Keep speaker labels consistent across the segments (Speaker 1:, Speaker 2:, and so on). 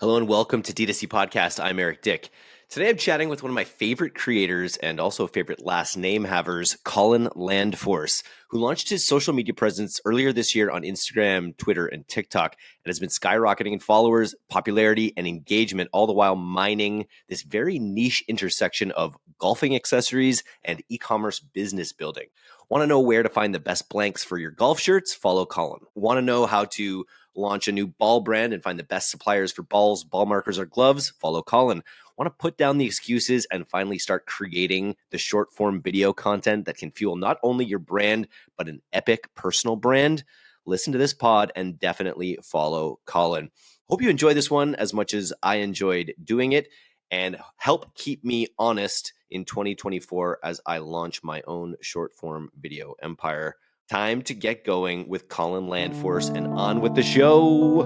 Speaker 1: Hello and welcome to D2C Podcast. I'm Eric Dick. Today I'm chatting with one of my favorite creators and also favorite last name havers, Colin Landforce, who launched his social media presence earlier this year on Instagram, Twitter, and TikTok, and has been skyrocketing in followers, popularity, and engagement, all the while mining this very niche intersection of golfing accessories and e-commerce business building. Want to know where to find the best blanks for your golf shirts? Follow Colin. Want to know how to launch a new ball brand and find the best suppliers for balls, ball markers, or gloves? Follow Colin. Want to put down the excuses and finally start creating the short form video content that can fuel not only your brand, but an epic personal brand? Listen to this pod and definitely follow Colin. Hope you enjoy this one as much as I enjoyed doing it, and help keep me honest in 2024 as I launch my own short form video empire. Time to get going with Colin Landforce and on with the show.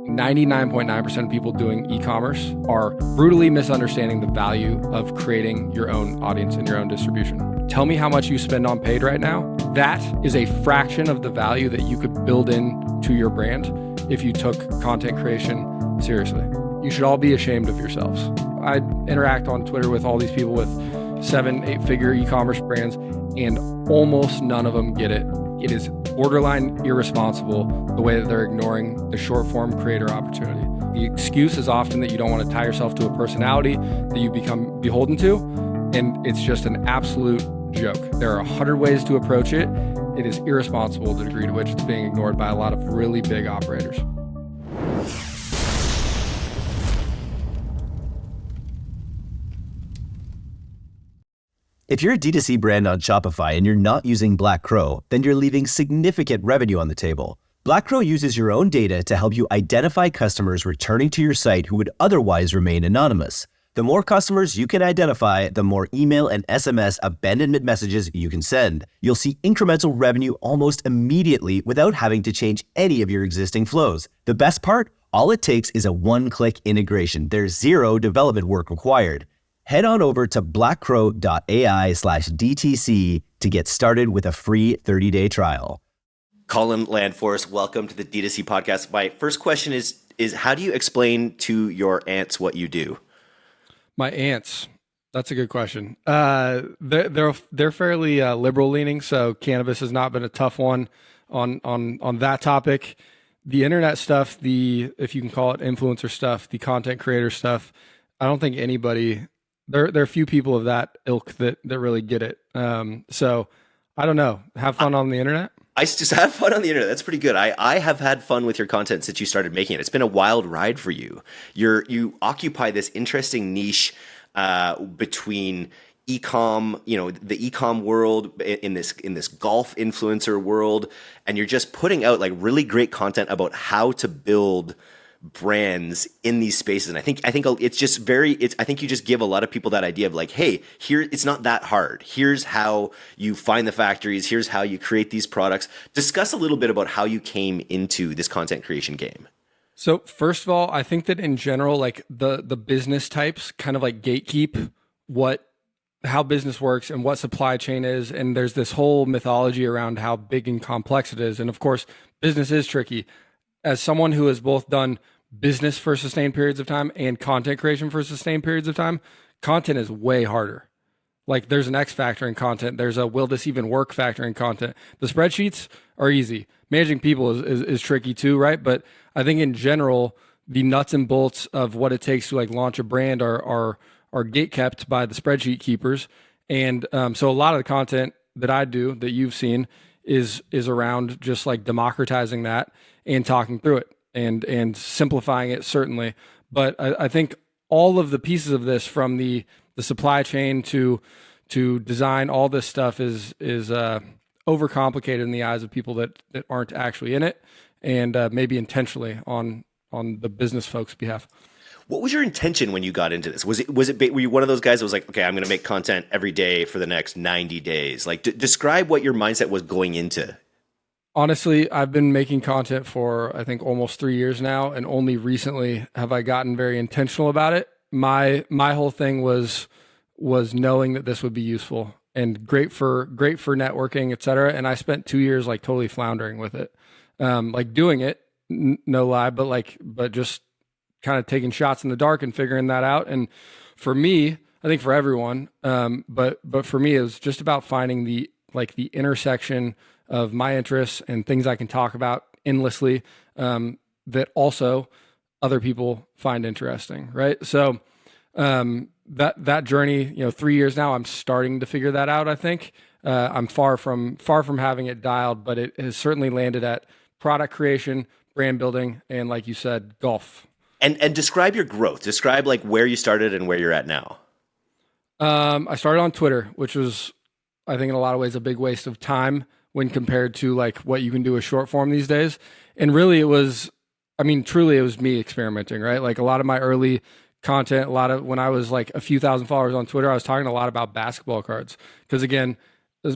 Speaker 2: 99.9% of people doing e-commerce are brutally misunderstanding the value of creating your own audience and your own distribution. Tell me how much you spend on paid right now. That is a fraction of the value that you could build into your brand if you took content creation seriously. You should all be ashamed of yourselves. I interact on Twitter with all these people with 7-8-figure e-commerce brands, and almost none of them get it. It is borderline irresponsible the way that they're ignoring the short form creator opportunity. The excuse is often that you don't want to tie yourself to a personality that you become beholden to, and it's just an absolute joke. There are 100 ways to approach it. It is irresponsible the degree to which it's being ignored by a lot of really big operators.
Speaker 3: If you're a D2C brand on Shopify and you're not using Black Crow, then you're leaving significant revenue on the table. Black Crow uses your own data to help you identify customers returning to your site who would otherwise remain anonymous. The more customers you can identify, the more email and SMS abandonment messages you can send. You'll see incremental revenue almost immediately without having to change any of your existing flows. The best part? All it takes is a one-click integration. There's zero development work required. Head on over to blackcrow.ai/DTC to get started with a free 30-day trial.
Speaker 1: Colin Landforce, welcome to the D2C Podcast. My first question is how do you explain to your aunts what you do?
Speaker 2: My aunts, that's a good question. They're fairly liberal leaning, so cannabis has not been a tough one on that topic. The internet stuff, if you can call it influencer stuff, the content creator stuff, I don't think anybody. There are a few people of that ilk that really get it. So I don't know. Have fun on the internet.
Speaker 1: I just have fun on the internet. That's pretty good. I have had fun with your content since you started making it. It's been a wild ride for you. You occupy this interesting niche between e-com, the e-com world in this golf influencer world, and you're just putting out like really great content about how to build brands in these spaces. And I think it's just I think you just give a lot of people that idea of like, hey, here, it's not that hard. Here's how you find the factories. Here's how you create these products. Discuss a little bit about how you came into this content creation game.
Speaker 2: So first of all, I think that in general, like the business types kind of like gatekeep how business works and what supply chain is. And there's this whole mythology around how big and complex it is. And of course, business is tricky. As someone who has both done business for sustained periods of time and content creation for sustained periods of time, content is way harder. Like there's an X factor in content. There's a will this even work factor in content. The spreadsheets are easy. Managing people is tricky too, right? But I think in general, the nuts and bolts of what it takes to like launch a brand are gatekept by the spreadsheet keepers. And so a lot of the content that I do that you've seen is around just like democratizing that and talking through it and simplifying it, certainly. But I think all of the pieces of this, from the supply chain to design, all this stuff is overcomplicated in the eyes of people that aren't actually in it, and maybe intentionally on the business folks' behalf.
Speaker 1: What was your intention when you got into this? Were you one of those guys that was like, okay, I'm going to make content every day for the next 90 days? Like, describe what your mindset was going into.
Speaker 2: Honestly, I've been making content for, I think, almost 3 years now, and only recently have I gotten very intentional about it. My whole thing was knowing that this would be useful and great for networking, et cetera. And I spent 2 years like totally floundering with it, like doing it, no lie, but just kind of taking shots in the dark and figuring that out. And for me, I think for everyone, but for me, it was just about finding the intersection of my interests and things I can talk about endlessly, that also other people find interesting, right? So that journey, 3 years now, I'm starting to figure that out. I think I'm far from having it dialed, but it has certainly landed at product creation, brand building, and like you said, golf.
Speaker 1: And describe your growth. Describe like where you started and where you're at now.
Speaker 2: I started on Twitter, which was, I think, in a lot of ways, a big waste of time when compared to like what you can do with short form these days. And really, truly, it was me experimenting, right? Like a lot of my early content, when I was like a few thousand followers on Twitter, I was talking a lot about basketball cards. Because again,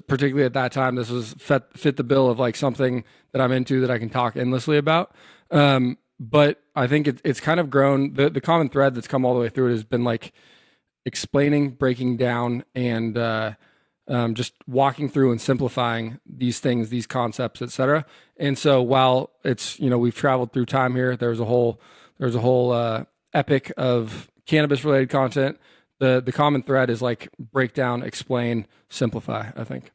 Speaker 2: particularly at that time, this was fit the bill of like something that I'm into that I can talk endlessly about. But I think it's kind of grown. The common thread that's come all the way through it has been like explaining, breaking down, and just walking through and simplifying these things, these concepts, etc. And so while it's, we've traveled through time here, there's a whole epic of cannabis related content. The common thread is like break down, explain, simplify, I think.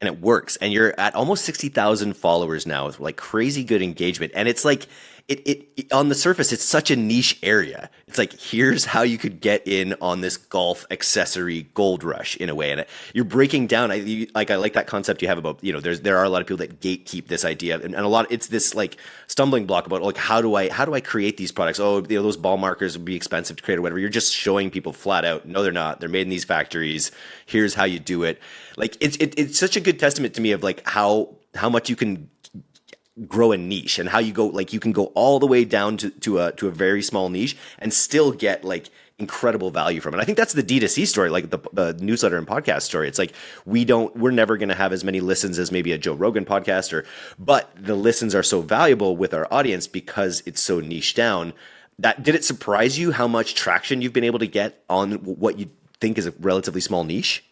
Speaker 1: And it works. And you're at almost 60,000 followers now with like crazy good engagement. And it's like, it on the surface, it's such a niche area. It's like, here's how you could get in on this golf accessory gold rush in a way. And you're breaking down. I like that concept you have about, there are a lot of people that gatekeep this idea. And a lot, it's this like stumbling block about like, how do I create these products? Oh, those ball markers would be expensive to create or whatever. You're just showing people flat out, no, they're not. They're made in these factories. Here's how you do it. Like it's such a good testament to me of like how much you can grow a niche and how you go, like you can go all the way down to a very small niche and still get like incredible value from it. I think that's the D2C story, like the newsletter and podcast story. It's like we're never going to have as many listens as maybe a Joe Rogan podcast, but the listens are so valuable with our audience because it's so niche down. Did it surprise you how much traction you've been able to get on what you think is a relatively small niche?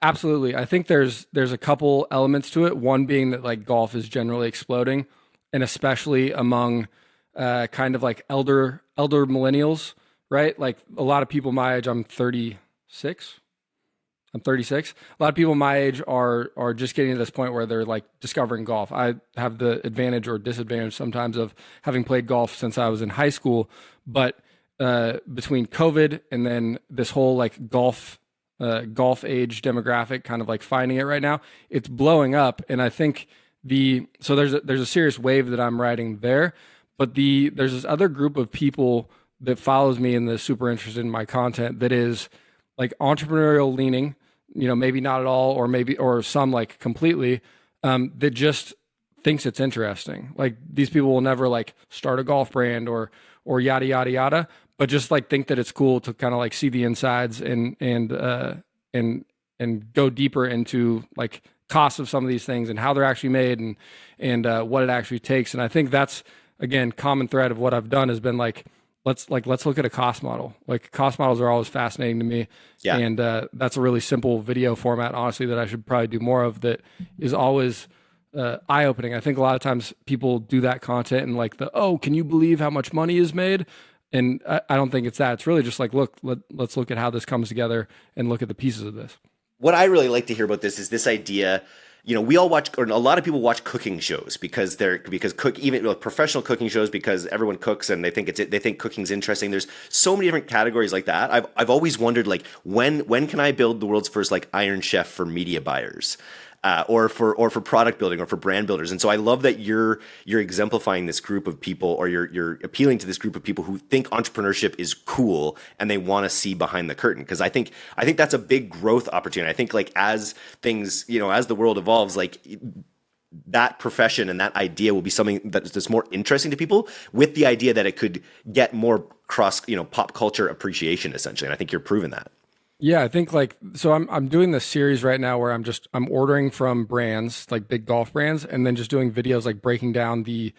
Speaker 2: Absolutely. I think there's a couple elements to it. One being that like golf is generally exploding, and especially among kind of like elder millennials, right? Like a lot of people my age, I'm 36. A lot of people my age are just getting to this point where they're like discovering golf. I have the advantage or disadvantage sometimes of having played golf since I was in high school, but between COVID and then this whole like golf age demographic kind of like finding it right now, it's blowing up. And I think so there's a serious wave that I'm riding there, but there's this other group of people that follows me and that's super interested in my content that is like entrepreneurial leaning, maybe not at all, or some like completely, that just thinks it's interesting. Like these people will never like start a golf brand or yada, yada, yada, but just like think that it's cool to kind of like see the insides and go deeper into like costs of some of these things and how they're actually made and what it actually takes. And I think that's, again, common thread of what I've done has been like, let's look at a cost model. Like cost models are always fascinating to me. Yeah. And that's a really simple video format, honestly, that I should probably do more of, that is always eye-opening. I think a lot of times people do that content and like can you believe how much money is made? And I don't think it's that. It's really just like, let's look at how this comes together and look at the pieces of this.
Speaker 1: What I really like to hear about this is this idea. We all watch, or a lot of people watch cooking shows because professional cooking shows, because everyone cooks and they think cooking's interesting. There's so many different categories like that. I've always wondered like when can I build the world's first like Iron Chef for media buyers? Or for product building or for brand builders. And so I love that you're exemplifying this group of people, or you're appealing to this group of people who think entrepreneurship is cool and they want to see behind the curtain. Because I think that's a big growth opportunity. I think like as things, as the world evolves, like that profession and that idea will be something that's more interesting to people, with the idea that it could get more cross, pop culture appreciation essentially. And I think you're proving that.
Speaker 2: Yeah, I think so I'm doing this series right now where I'm ordering from brands, like big golf brands, and then just doing videos like breaking down the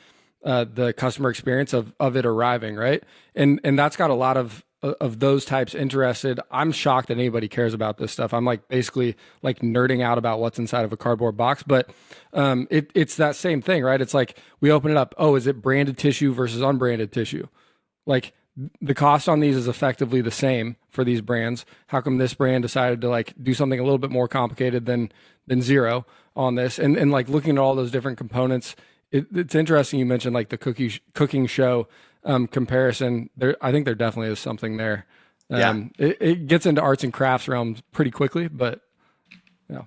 Speaker 2: customer experience of it arriving, right? And that's got a lot of those types interested. I'm shocked that anybody cares about this stuff. I'm like basically like nerding out about what's inside of a cardboard box, but it's that same thing, right? It's like we open it up. Oh, is it branded tissue versus unbranded tissue? Like the cost on these is effectively the same for these brands. How come this brand decided to like do something a little bit more complicated than Zero on this? And like looking at all those different components, it's interesting you mentioned like the cooking show comparison. I think there definitely is something there. It gets into arts and crafts realms pretty quickly, but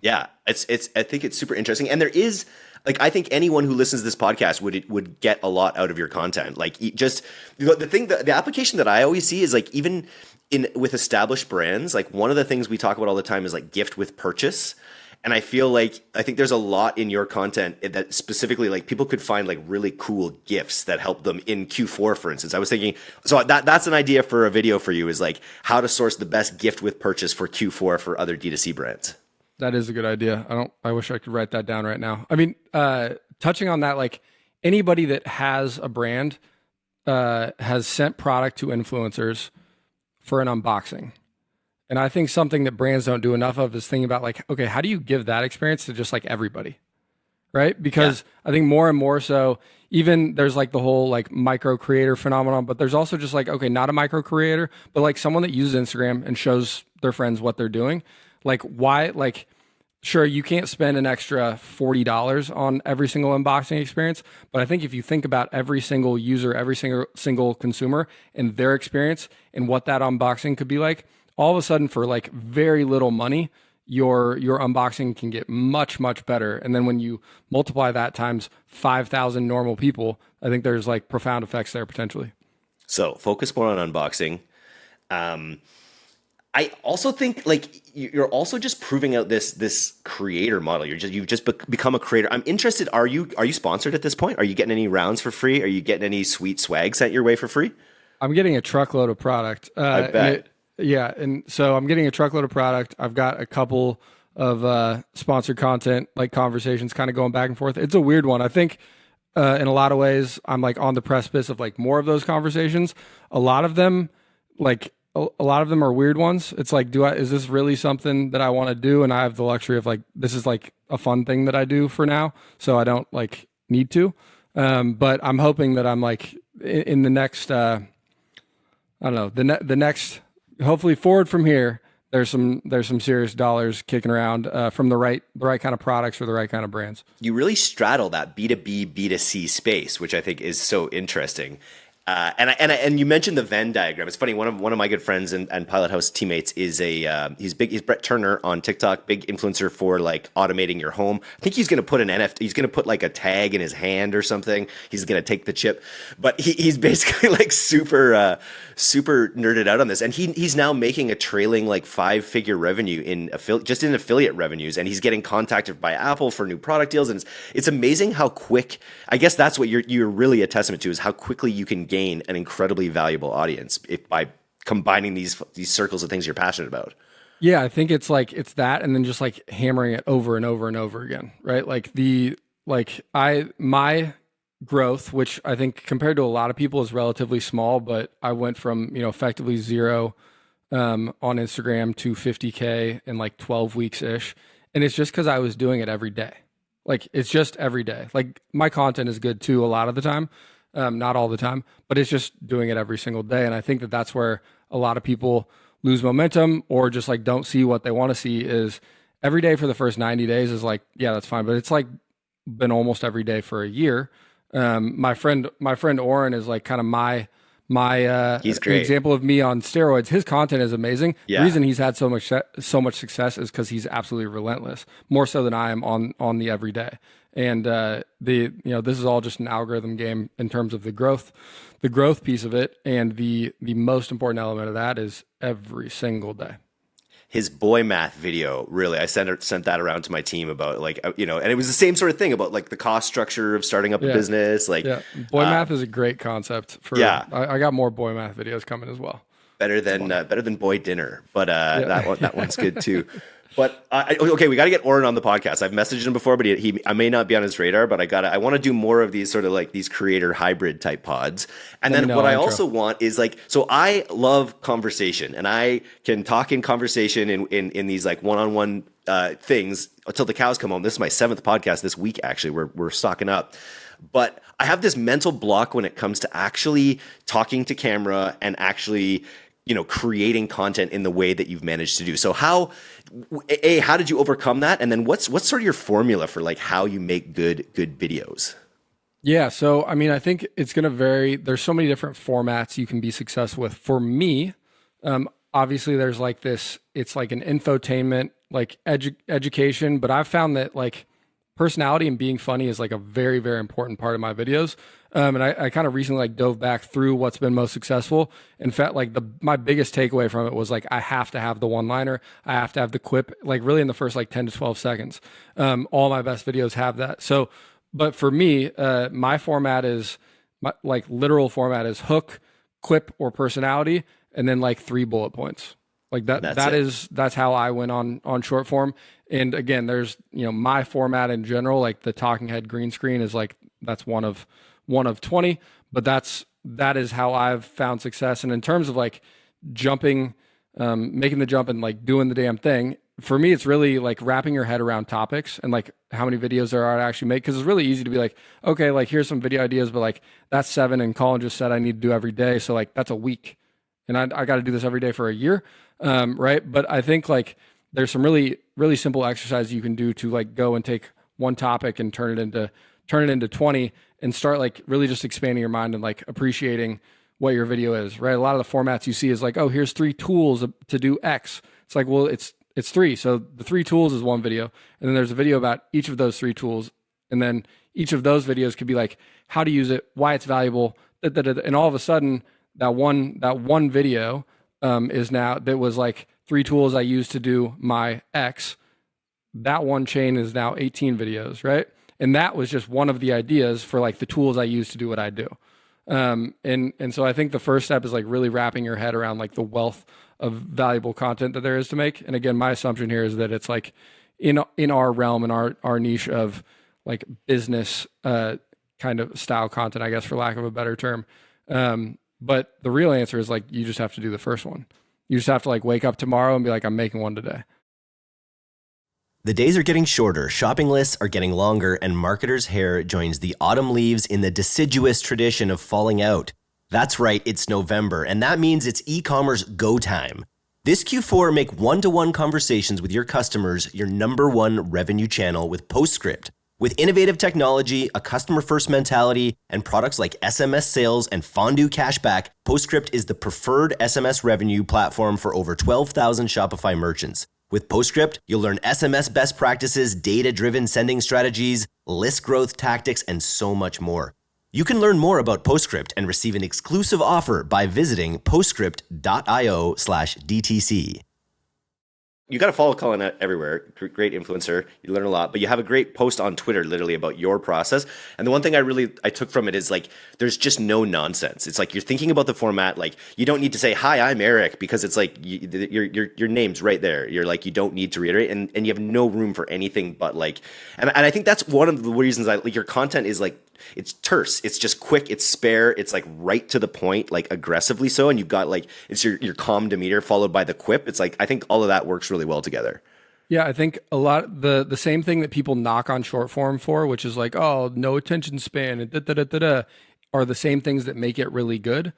Speaker 1: yeah, it's I think it's super interesting, and there is like I think anyone who listens to this podcast would get a lot out of your content. Like just the application that I always see is like even with established brands, like one of the things we talk about all the time is like gift with purchase. And I think there's a lot in your content that specifically like people could find like really cool gifts that help them in Q4, for instance. I was thinking, so that's an idea for a video for you, is like how to source the best gift with purchase for Q4 for other D2C brands.
Speaker 2: That is a good idea. I wish I could write that down right now. I mean, touching on that, like anybody that has a brand has sent product to influencers for an unboxing. And I think something that brands don't do enough of is thinking about like, okay, how do you give that experience to just like everybody? Right? Because I think more and more so, even there's like the whole like micro creator phenomenon, but there's also just like, okay, not a micro creator, but like someone that uses Instagram and shows their friends what they're doing. Like why, like, sure, you can't spend an extra $40 on every single unboxing experience, but I think if you think about every single user, every single consumer and their experience and what that unboxing could be like, all of a sudden for like very little money, your unboxing can get much, much better. And then when you multiply that times 5,000 normal people, I think there's like profound effects there potentially.
Speaker 1: So focus more on unboxing. I also think like you're also just proving out this creator model. You've just become a creator. I'm interested. Are you sponsored at this point? Are you getting any rounds for free? Are you getting any sweet swag sent your way for free?
Speaker 2: I'm getting a truckload of product.
Speaker 1: I bet.
Speaker 2: And so I'm getting a truckload of product. I've got a couple of sponsored content, like conversations kind of going back and forth. It's a weird one. I think in a lot of ways, I'm like on the precipice of like more of those conversations. A lot of them are weird ones. It's like, is this really something that I want to do? And I have the luxury of like, this is like a fun thing that I do for now. So I don't like need to. But I'm hoping that I'm like in the next, I don't know, the next, hopefully forward from here, there's some serious dollars kicking around from the right kind of products for the right kind of brands.
Speaker 1: You really straddle that B2B, B2C space, which I think is so interesting. And you mentioned the Venn diagram. It's funny. One of my good friends and Pilot House teammates is he's Brett Turner on TikTok, big influencer for like automating your home. I think he's going to put an NFT. He's going to put like a tag in his hand or something. He's going to take the chip, but he's basically like super nerded out on this. And he's now making a trailing like 5-figure revenue in affiliate revenues. And he's getting contacted by Apple for new product deals. And it's amazing how quick. I guess that's what you're really a testament to, is how quickly you can gain an incredibly valuable audience by combining these circles of things you're passionate about.
Speaker 2: Yeah, I think it's that, and then just like hammering it over and over and over again, right? Like my growth, which I think compared to a lot of people is relatively small, but I went from effectively zero on Instagram to 50K in like 12 weeks ish, and it's just because I was doing it every day. Like it's just every day. Like my content is good too a lot of the time. Not all the time, but it's just doing it every single day. And I think that that's where a lot of people lose momentum or just like don't see what they want to see. Is every day for the first 90 days is like, yeah, that's fine. But it's like been almost every day for a year. My friend Oren is like kind of my
Speaker 1: he's great.
Speaker 2: Example of me on steroids. His content is amazing.
Speaker 1: Yeah.
Speaker 2: The reason he's had so much success is because he's absolutely relentless, more so than I am on the everyday. And this is all just an algorithm game in terms of the growth piece of it. And the most important element of that is every single day.
Speaker 1: His boy math video, really, I sent that around to my team about like, and it was the same sort of thing about like the cost structure of starting up a business. Like,
Speaker 2: boy math is a great concept for, I got more boy math videos coming as well.
Speaker 1: Better than boy dinner, but that one's good too. But okay, we got to get Oren on the podcast. I've messaged him before, but I may not be on his radar. But I want to do more of these sort of like these creator hybrid type pods. And then what I also want is like, so I love conversation, and I can talk in conversation in these like one-on-one things until the cows come home. This is my 7th podcast this week. Actually, we're stocking up. but I have this mental block when it comes to actually talking to camera and actually, creating content in the way that you've managed to do. So how did you overcome that? And then what's sort of your formula for like how you make good videos?
Speaker 2: Yeah. So, I mean, I think it's going to vary. There's so many different formats you can be successful with. For me, obviously there's like this, it's like an infotainment, like education, but I've found that like personality and being funny is like a very, very important part of my videos. And I kind of recently like dove back through what's been most successful. In fact, like my biggest takeaway from it was like, I have to have the one-liner. I have to have the quip, like really in the first like 10 to 12 seconds. All my best videos have that. So, but for me, my format is my like literal format is hook, quip, or personality, and then like 3 bullet points. Like that's how I went on short form. And again, there's, my format in general, like the talking head green screen is like, that's one of 20, but that is how I've found success. And in terms of like jumping, making the jump and like doing the damn thing, for me, it's really like wrapping your head around topics and like how many videos there are to actually make. Cause it's really easy to be like, okay, like here's some video ideas, but like that's 7 and Colin just said I need to do every day. So like that's a week and I got to do this every day for a year. Right. But I think like there's some really, really simple exercises you can do to like go and take one topic and turn it into 20 and start like really just expanding your mind and like appreciating what your video is, right? A lot of the formats you see is like, oh, here's 3 tools to do X. It's like, well, it's 3. So the 3 tools is one video. And then there's a video about each of those 3 tools. And then each of those videos could be like how to use it, why it's valuable. And all of a sudden that one video is now, that was like 3 tools I use to do my X. That one chain is now 18 videos, right? And that was just one of the ideas for like the tools I use to do what I do. And so I think the first step is like really wrapping your head around like the wealth of valuable content that there is to make. And again, my assumption here is that it's like in our realm, in our niche of like business kind of style content, I guess, for lack of a better term. But the real answer is like, you just have to do the first one. You just have to like wake up tomorrow and be like, I'm making one today.
Speaker 3: The days are getting shorter, shopping lists are getting longer, and marketers' hair joins the autumn leaves in the deciduous tradition of falling out. That's right, it's November, and that means it's e-commerce go time. This Q4, make one-to-one conversations with your customers your #1 revenue channel with Postscript. With innovative technology, a customer-first mentality, and products like SMS sales and fondue cashback, Postscript is the preferred SMS revenue platform for over 12,000 Shopify merchants. With Postscript, you'll learn SMS best practices, data-driven sending strategies, list growth tactics, and so much more. You can learn more about Postscript and receive an exclusive offer by visiting postscript.io/DTC.
Speaker 1: You got to follow Colin everywhere. Great influencer. You learn a lot, but you have a great post on Twitter literally about your process. And the one thing I took from it is like, there's just no nonsense. It's like, you're thinking about the format. Like, you don't need to say, hi, I'm Eric, because it's like your name's right there. You're like, you don't need to reiterate, and you have no room for anything but like, and I think that's one of the reasons I like your content is like, it's terse. It's just quick. It's spare. It's like right to the point, like aggressively so. And you've got like, it's your calm demeanor followed by the quip. It's like, I think all of that works really well together.
Speaker 2: Yeah, I think a lot the same thing that people knock on short form for, which is like, oh, no attention span and are the same things that make it really good.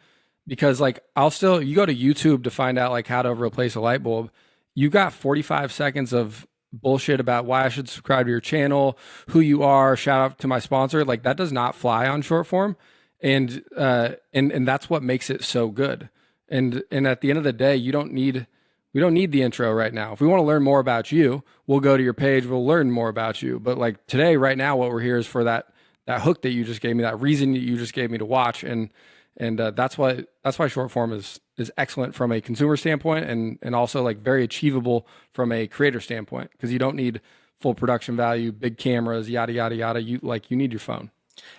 Speaker 2: Because like you go to YouTube to find out like how to replace a light bulb. You got 45 seconds of bullshit about why I should subscribe to your channel, who you are, shout out to my sponsor. Like that does not fly on short form. And that's what makes it so good. And at the end of the day, we don't need the intro right now. If we want to learn more about you, we'll go to your page, we'll learn more about you. But like today, right now, what we're here is for that hook that you just gave me, that reason that you just gave me to watch. And that's why short form is excellent from a consumer standpoint and also like very achievable from a creator standpoint, because you don't need full production value, big cameras, yada, yada, yada. You need your phone.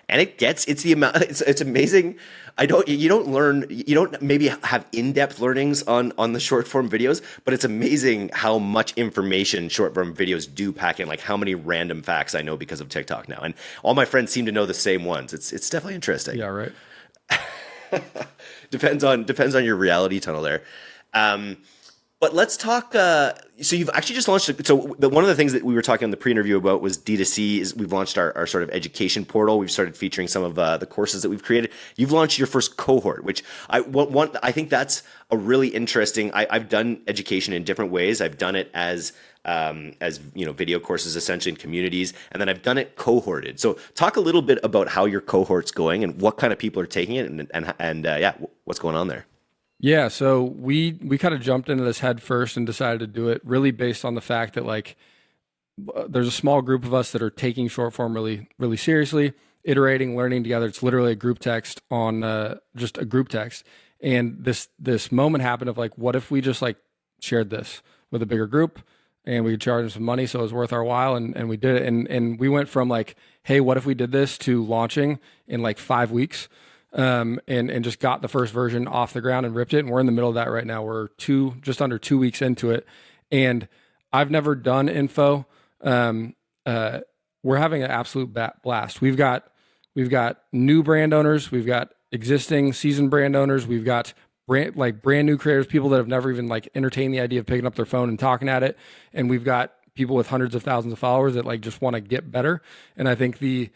Speaker 1: And it's the amount, it's amazing. You don't maybe have in-depth learnings on the short form videos, but it's amazing how much information short form videos do pack in, like how many random facts I know because of TikTok now. And all my friends seem to know the same ones. It's definitely interesting.
Speaker 2: Yeah, right.
Speaker 1: Depends on your reality tunnel there. But let's talk. So you've actually just launched. One of the things that we were talking on the pre-interview about was D2C. Is we've launched our sort of education portal. We've started featuring some of the courses that we've created. You've launched your first cohort, which I think that's a really interesting. I've done education in different ways. I've done it as video courses essentially in communities, and then I've done it cohorted. So talk a little bit about how your cohort's going and what kind of people are taking it, and what's going on there.
Speaker 2: Yeah, so we kind of jumped into this head first and decided to do it really based on the fact that like there's a small group of us that are taking short form really, really seriously, iterating, learning together. It's literally a group text on just a group text. And this moment happened of like, what if we just like shared this with a bigger group and we could charge them some money so it was worth our while, and we did it. And we went from like, hey, what if we did this, to launching in like 5 weeks. And just got the first version off the ground and ripped it. And we're in the middle of that right now. We're just under 2 weeks into it. And I've never done info. We're having an absolute blast. We've got new brand owners. We've got existing seasoned brand owners. We've got brand new creators, people that have never even like entertained the idea of picking up their phone and talking at it. And we've got people with hundreds of thousands of followers that like just want to get better. And I think the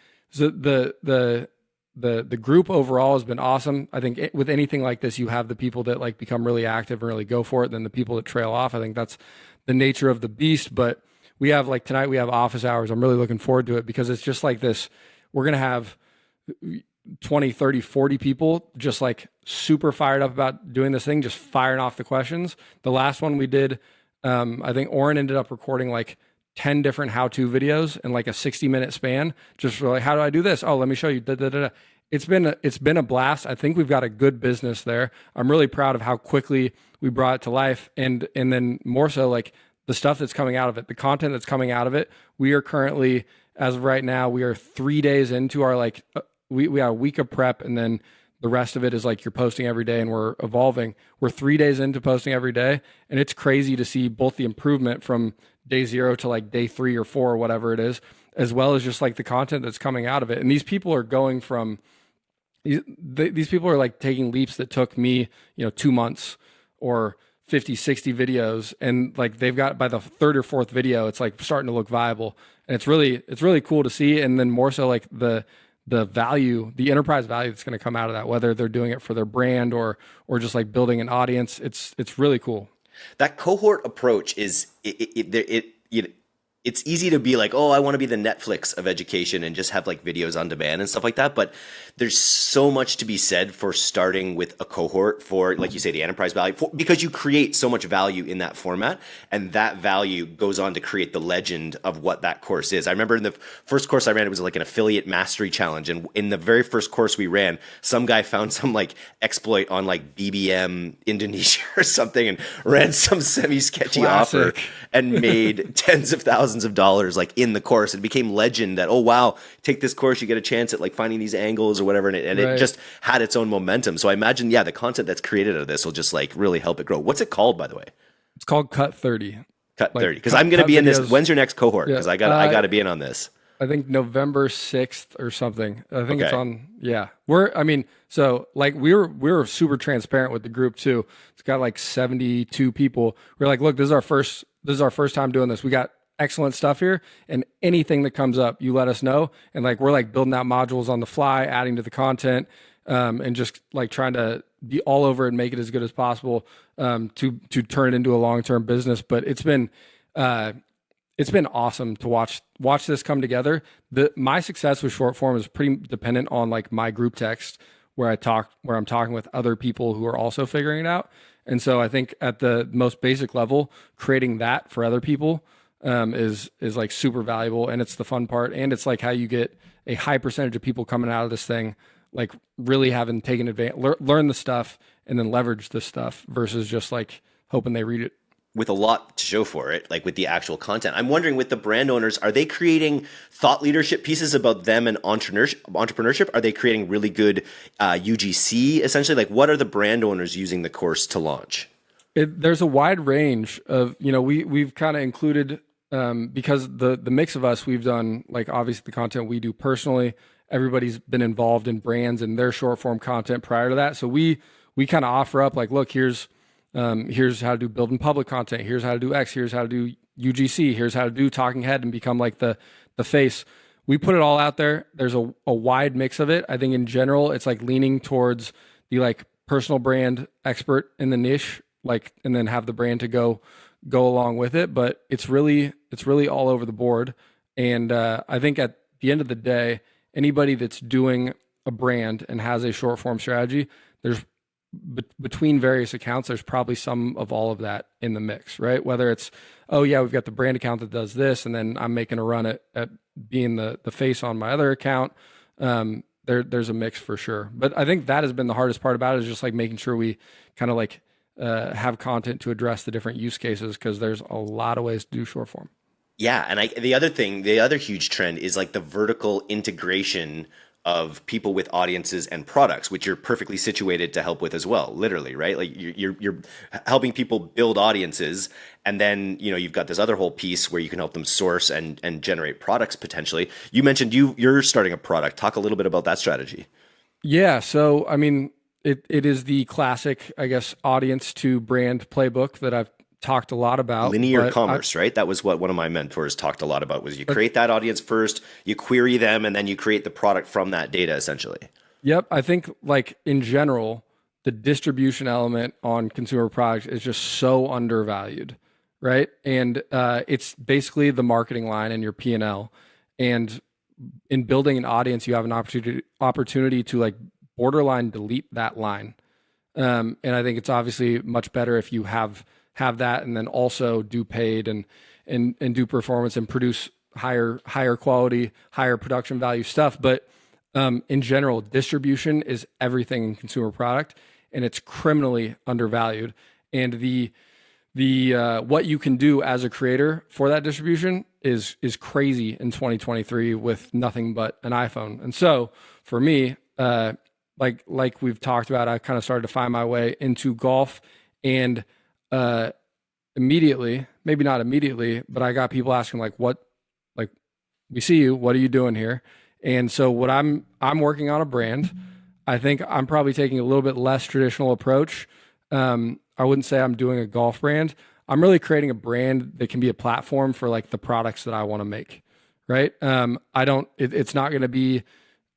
Speaker 2: group overall has been awesome. I think with anything like this, you have the people that like become really active and really go for it, then the people that trail off. I think that's the nature of the beast. But we have like tonight, we have office hours. I'm really looking forward to it because it's just like this. We're going to have 20, 30, 40 people just like super fired up about doing this thing, just firing off the questions. The last one we did, I think Oren ended up recording like 10 different how-to videos in like a 60-minute span, just for like, how do I do this? Oh, let me show you. Da, da, da, da. It's been a blast. I think we've got a good business there. I'm really proud of how quickly we brought it to life, and then more so like the stuff that's coming out of it, the content that's coming out of it. We are currently, as of right now, we are 3 days into our like we got a week of prep, and then the rest of it is like you're posting every day and we're evolving. We're 3 days into posting every day, and it's crazy to see both the improvement from day 0 to like day 3 or 4 or whatever it is, as well as just like the content that's coming out of it. And these people are going from, these people are like taking leaps that took me, 2 months or 50, 60 videos. And like they've got, by the 3rd or 4th video, it's like starting to look viable. And it's really cool to see. And then more so like the value, the enterprise value that's going to come out of that, whether they're doing it for their brand or just like building an audience. It's really cool.
Speaker 1: That cohort approach is it's easy to be like, oh, I want to be the Netflix of education and just have like videos on demand and stuff like that. But there's so much to be said for starting with a cohort for, like you say, the enterprise value, because you create so much value in that format, and that value goes on to create the legend of what that course is. I remember in the first course I ran, it was like an affiliate mastery challenge. And in the very first course we ran, some guy found some like exploit on like BBM Indonesia or something and ran some semi-sketchy offer and made tens of thousands of dollars like in the course. It became legend that, oh wow, take this course, you get a chance at like finding these angles or whatever, and it just had its own momentum. So I imagine, the content that's created out of this will just like really help it grow. What's it called, by the way?
Speaker 2: It's called Cut 30.
Speaker 1: Cut 30. Because I'm going to be in this. When's your next cohort? Because I got to be in on this.
Speaker 2: I think November 6th or something. I think it's on. Yeah, we were super transparent with the group too. It's got like 72 people. We're like, look, this is our first time doing this. We got excellent stuff here, and anything that comes up, you let us know. And like we're like building out modules on the fly, adding to the content, and just like trying to be all over and make it as good as possible, to turn it into a long-term business. But it's been awesome to watch this come together. My success with short form is pretty dependent on like my group text where I'm talking with other people who are also figuring it out. And so I think at the most basic level, creating that for other people is like super valuable, and it's the fun part, and it's like how you get a high percentage of people coming out of this thing like really having taken advantage, learn the stuff, and then leverage the stuff versus just like hoping they read it.
Speaker 1: With a lot to show for it, like with the actual content. I'm wondering, with the brand owners, are they creating thought leadership pieces about them and entrepreneurship? Are they creating really good UGC, essentially? Like, what are the brand owners using the course to launch?
Speaker 2: There's a wide range of, we've kind of included, because the mix of us, we've done like obviously the content we do personally. Everybody's been involved in brands and their short form content prior to that. So we kind of offer up like, look, here's Here's how to do build in public content. Here's how to do X. Here's how to do UGC. Here's how to do talking head and become like the face. We put it all out there. There's a wide mix of it. I think in general, it's like leaning towards the like personal brand expert in the niche, like, and then have the brand to go along with it. But it's really all over the board. And I think at the end of the day, anybody that's doing a brand and has a short form strategy, there's between various accounts, there's probably some of all of that in the mix, right? Whether it's, oh yeah, we've got the brand account that does this, and then I'm making a run at being the face on my other account. There's a mix for sure. But I think that has been the hardest part about it, is just like making sure we kind of like have content to address the different use cases, because there's a lot of ways to do short form.
Speaker 1: Yeah, and the other huge trend is like the vertical integration of people with audiences and products, which you're perfectly situated to help with as well, literally, right? Like you're helping people build audiences, and then you've got this other whole piece where you can help them source and generate products potentially. You mentioned you're starting a product. Talk a little bit about that strategy.
Speaker 2: Yeah, so I mean, it is the classic, I guess, audience to brand playbook that I've talked a lot about.
Speaker 1: Linear commerce, right? That was what one of my mentors talked a lot about, was you create that audience first, you query them, and then you create the product from that data, essentially.
Speaker 2: Yep. I think like in general, the distribution element on consumer products is just so undervalued, right? And it's basically the marketing line in your P&L. And in building an audience, you have an opportunity to like borderline delete that line. And I think it's obviously much better if you have that, and then also do paid and do performance and produce higher quality, higher production value stuff. But in general, distribution is everything in consumer product, and it's criminally undervalued. And the what you can do as a creator for that distribution is crazy in 2023 with nothing but an iPhone. And so for me, like we've talked about, I kind of started to find my way into golf, and immediately, maybe not immediately, but I got people asking like, we see you, what are you doing here? And so what I'm working on a brand. I think I'm probably taking a little bit less traditional approach. I wouldn't say I'm doing a golf brand. I'm really creating a brand that can be a platform for like the products that I want to make. Right. It's not going to be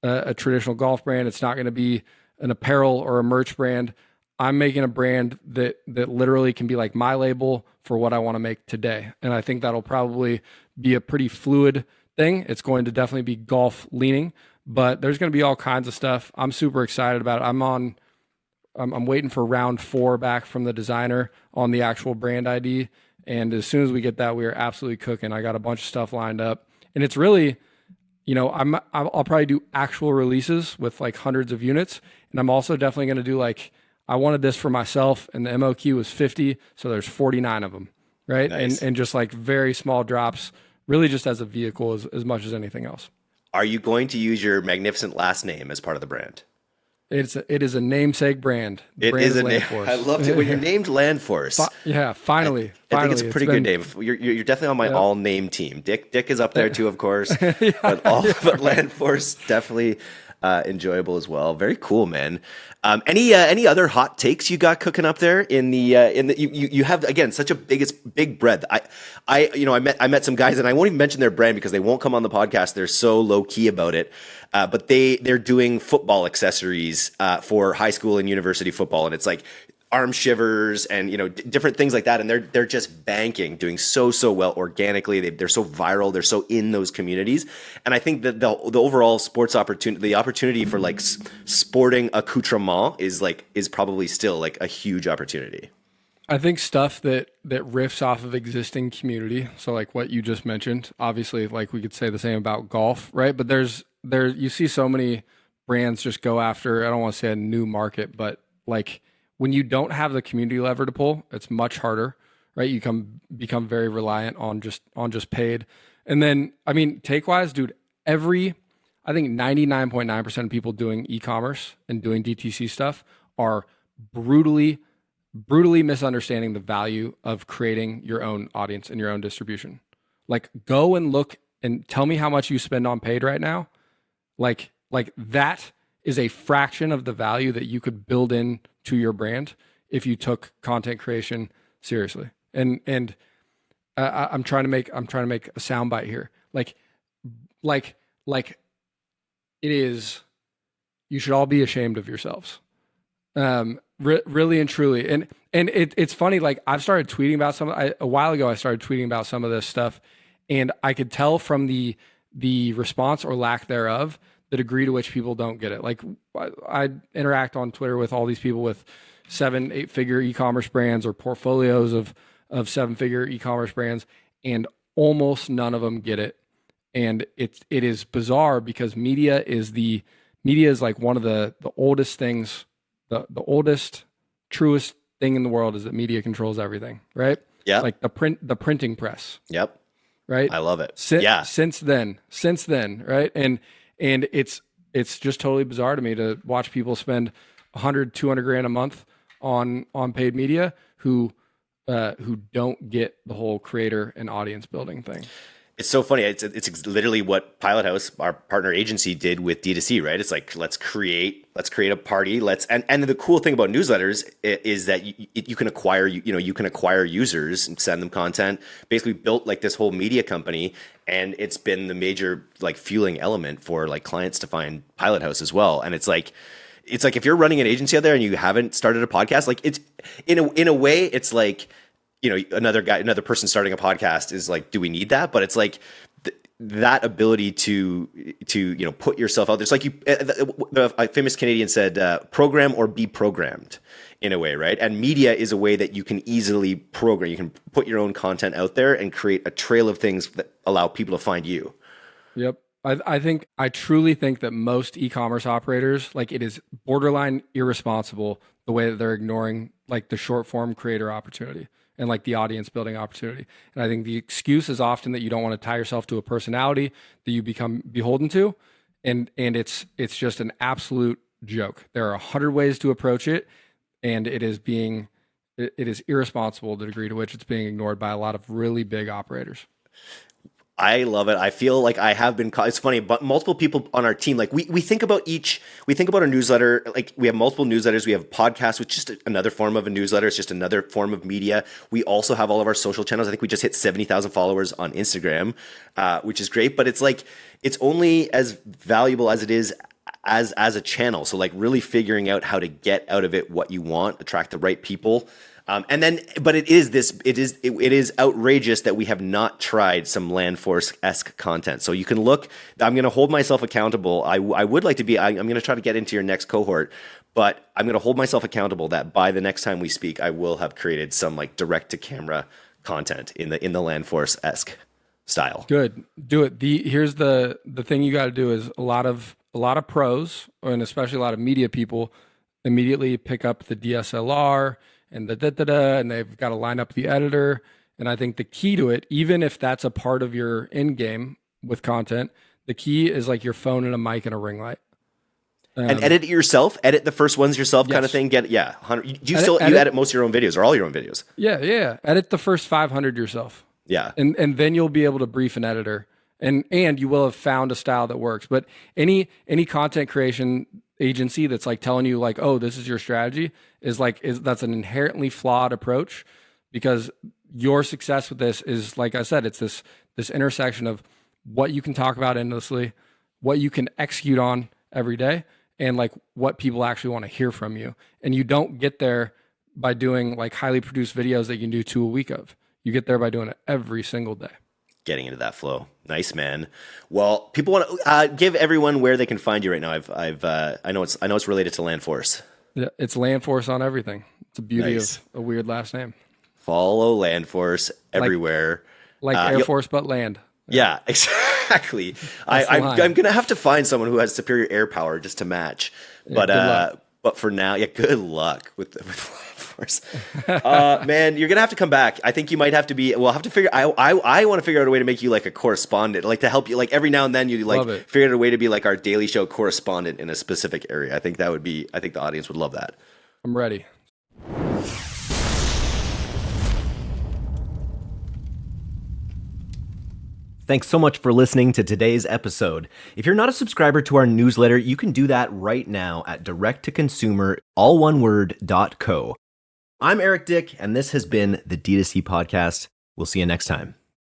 Speaker 2: a traditional golf brand. It's not going to be an apparel or a merch brand. I'm making a brand that literally can be like my label for what I want to make today. And I think that'll probably be a pretty fluid thing. It's going to definitely be golf leaning, but there's going to be all kinds of stuff. I'm super excited about it. I'm waiting for round 4 back from the designer on the actual brand ID. And as soon as we get that, we are absolutely cooking. I got a bunch of stuff lined up, and it's really, I'll probably do actual releases with like hundreds of units. And I'm also definitely going to do like, I wanted this for myself, and the MOQ was 50, so there's 49 of them, right?
Speaker 1: Nice.
Speaker 2: And just like very small drops, really just as a vehicle as much as anything else.
Speaker 1: Are you going to use your magnificent last name as part of the brand?
Speaker 2: It is a namesake brand.
Speaker 1: It
Speaker 2: brand
Speaker 1: is a name.
Speaker 2: Landforce.
Speaker 1: I loved it when you're named Landforce.
Speaker 2: Yeah, finally.
Speaker 1: I think it's a pretty good name. You're definitely on my all name team. Dick is up there too, of course. But Landforce definitely enjoyable as well. Very cool, man. Any other hot takes you got cooking up there in the you have, again, such a big breadth. I met some guys, and I won't even mention their brand because they won't come on the podcast. They're so low key about it. But they're doing football accessories for high school and university football, and it's like arm shivers and different things like that, and they're just doing so well organically. They're so viral, they're so in those communities, and I think that the overall sports opportunity, the opportunity for like sporting accoutrement is probably still like a huge opportunity.
Speaker 2: I think stuff that riffs off of existing community, so like what you just mentioned, obviously like we could say the same about golf, right? But you see so many brands just go after, I don't want to say a new market, but like when you don't have the community lever to pull, it's much harder, right? You become very reliant on just paid. And then, I mean, take-wise, dude, I think 99.9% of people doing e-commerce and doing DTC stuff are brutally misunderstanding the value of creating your own audience and your own distribution. Like, go and look and tell me how much you spend on paid right now. Like that is a fraction of the value that you could build in to your brand if you took content creation seriously. And I'm trying to make a soundbite here. Like it is. You should all be ashamed of yourselves. Really and truly. And it's funny. Like I've started tweeting about a while ago. I started tweeting about some of this stuff, and I could tell from the response or lack thereof the degree to which people don't get it. Like I interact on Twitter with all these people with 7-8 figure e-commerce brands or portfolios of 7-figure e-commerce brands, and almost none of them get it. And it is bizarre because media is like one of the oldest things, the oldest, truest thing in the world is that media controls everything, right?
Speaker 1: Yeah.
Speaker 2: Like the printing press.
Speaker 1: Yep.
Speaker 2: Right.
Speaker 1: I love it.
Speaker 2: Since then, right? And it's just totally bizarre to me to watch people spend 100, 200 grand a month on paid media who don't get the whole creator and audience building thing.
Speaker 1: It's so funny. It's literally what Pilot House, our partner agency, did with D2C, right? It's like, let's create a party. And the cool thing about newsletters is that you can acquire users and send them content. Basically built like this whole media company, and it's been the major like fueling element for like clients to find Pilot House as well. And it's like if you're running an agency out there and you haven't started a podcast, like it's in a way, it's like, another person starting a podcast is like, do we need that? But it's like that ability to put yourself out there. It's like a famous Canadian said, program or be programmed in a way, right? And media is a way that you can easily program. You can put your own content out there and create a trail of things that allow people to find you.
Speaker 2: Yep. I truly think that most e-commerce operators, like it is borderline irresponsible the way that they're ignoring like the short form creator opportunity and like the audience building opportunity. And I think the excuse is often that you don't want to tie yourself to a personality that you become beholden to. And it's just an absolute joke. There are 100 ways to approach it. And it is irresponsible the degree to which it's being ignored by a lot of really big operators.
Speaker 1: I love it. I feel like I have been caught. It's funny, but multiple people on our team, like we think about a newsletter. Like we have multiple newsletters. We have a podcast, which is just another form of a newsletter. It's just another form of media. We also have all of our social channels. I think we just hit 70,000 followers on Instagram, which is great, but it's like, it's only as valuable as it is as a channel. So like really figuring out how to get out of it what you want, attract the right people. But it is outrageous that we have not tried some Landforce-esque content. So you can look. I'm going to hold myself accountable. I would like to be. I'm going to try to get into your next cohort, but I'm going to hold myself accountable that by the next time we speak, I will have created some like direct to camera content in the Landforce-esque style.
Speaker 2: Good, do it. Here's the thing you got to do is a lot of pros and especially a lot of media people immediately pick up the DSLR. And and they've got to line up the editor. And I think the key to it, even if that's a part of your end game with content, the key is like your phone and a mic and a ring light.
Speaker 1: And edit it yourself. Edit the first ones yourself, yes. Kind of thing. You edit most of your own videos or all your own videos?
Speaker 2: Yeah. Edit the first 500 yourself.
Speaker 1: Yeah.
Speaker 2: And then you'll be able to brief an editor, and you will have found a style that works. But any content creation agency that's like telling you like, oh, this is your strategy that's an inherently flawed approach, because your success with this is, like I said, it's this intersection of what you can talk about endlessly, what you can execute on every day, and like what people actually want to hear from you. And you don't get there by doing like highly produced videos that you can do 2 a week of. You get there by doing it every single day.
Speaker 1: Getting into that flow. Nice, man. Well, people want to give everyone where they can find you right now. I know it's related to Landforce.
Speaker 2: Yeah, it's Landforce on everything. It's the beauty of a weird last name.
Speaker 1: Follow Landforce everywhere.
Speaker 2: Like Air Force, but land.
Speaker 1: Yeah, exactly. I'm gonna have to find someone who has superior air power just to match.
Speaker 2: Yeah,
Speaker 1: but for now, good luck with Landforce. Man, you're gonna have to come back. I think you might have to be. We'll have to figure. I want to figure out a way to make you like a correspondent, like to help you. Like every now and then, you like figure out a way to be like our Daily Show correspondent in a specific area. I think the audience would love that.
Speaker 2: I'm ready.
Speaker 3: Thanks so much for listening to today's episode. If you're not a subscriber to our newsletter, you can do that right now at directtoconsumer, all one word, .co.
Speaker 1: I'm Eric Dick, and this has been the D2C Podcast. We'll see you next time.